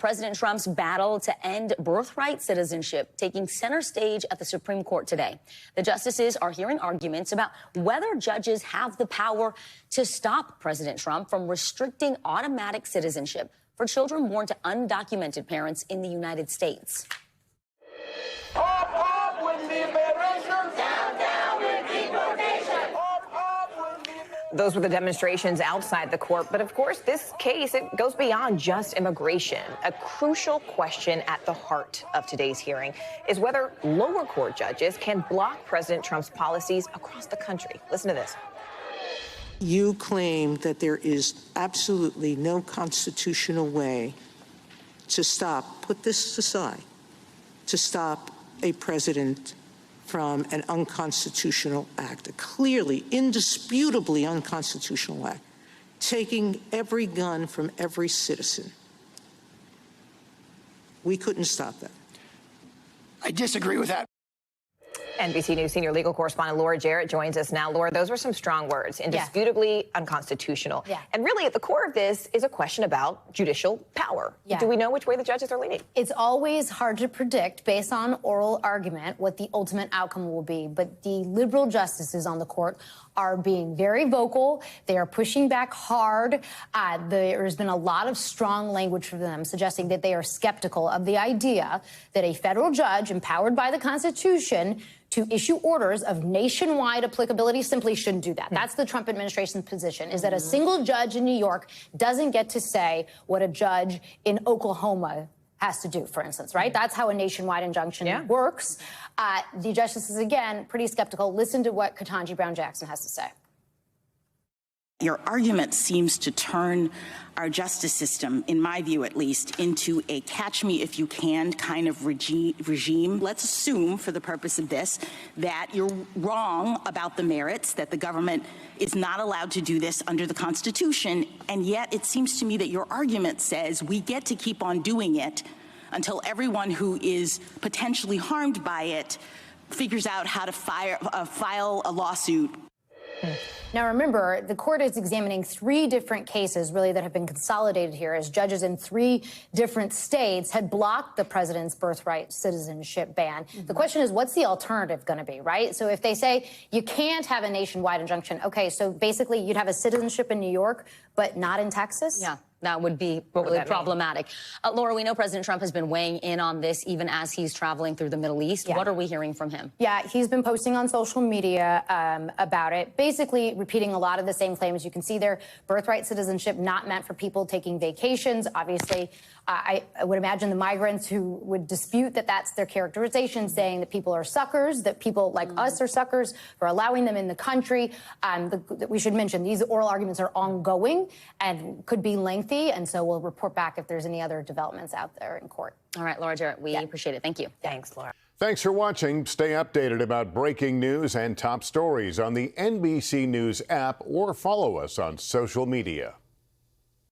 President Trump's battle to end birthright citizenship taking center stage at the Supreme Court today. The justices are hearing arguments about whether judges have the power to stop President Trump from restricting automatic citizenship for children born to undocumented parents in the United States. Up with liberation, down with deportation. Those were the demonstrations outside the court. But of course, this case, it goes beyond just immigration. A crucial question at the heart of today's hearing is whether lower court judges can block President Trump's policies across the country. Listen to this. You claim that there is absolutely no constitutional way to stop, put this aside, to stop a president from an unconstitutional act, a clearly, indisputably unconstitutional act, taking every gun from every citizen. We couldn't stop that. I disagree with that. NBC News senior legal correspondent Laura Jarrett joins us now. Laura, those were some strong words, indisputably unconstitutional. Yeah. And really at the core of this is a question about judicial power. Yeah. Do we know which way the judges are leaning? It's always hard to predict based on oral argument what the ultimate outcome will be. But the liberal justices on the court are being very vocal. They are pushing back hard. There's been a lot of strong language from them suggesting that they are skeptical of the idea that a federal judge empowered by the Constitution to issue orders of nationwide applicability simply shouldn't do that. That's the Trump administration's position, is that a single judge in New York doesn't get to say what a judge in Oklahoma has to do, for instance, right? That's how a nationwide injunction works. The justices, again, pretty skeptical. Listen to what Ketanji Brown Jackson has to say. Your argument seems to turn our justice system, in my view at least, into a catch-me-if-you-can kind of regime. Let's assume, for the purpose of this, that you're wrong about the merits, that the government is not allowed to do this under the Constitution, and yet it seems to me that your argument says we get to keep on doing it until everyone who is potentially harmed by it figures out how to file a lawsuit. Now, remember, the court is examining 3 different cases, really, that have been consolidated here as judges in 3 different states had blocked the president's birthright citizenship ban. The question is, what's the alternative going to be, right? So if they say you can't have a nationwide injunction, okay, so basically you'd have a citizenship in New York, but not in Texas? Yeah. That would be really problematic. Laura, we know President Trump has been weighing in on this even as he's traveling through the Middle East. What are we hearing from him? Yeah, he's been posting on social media about it, basically repeating a lot of the same claims. You can see there, birthright citizenship not meant for people taking vacations. Obviously, I would imagine the migrants who would dispute that that's their characterization, saying that people are suckers, that people like us are suckers for allowing them in the country. We should mention these oral arguments are ongoing and could be lengthy. And so we'll report back if there's any other developments out there in court. All right, Laura Jarrett, we appreciate it. Thank you. Thanks, Laura. Thanks for watching. Stay updated about breaking news and top stories on the NBC News app or follow us on social media.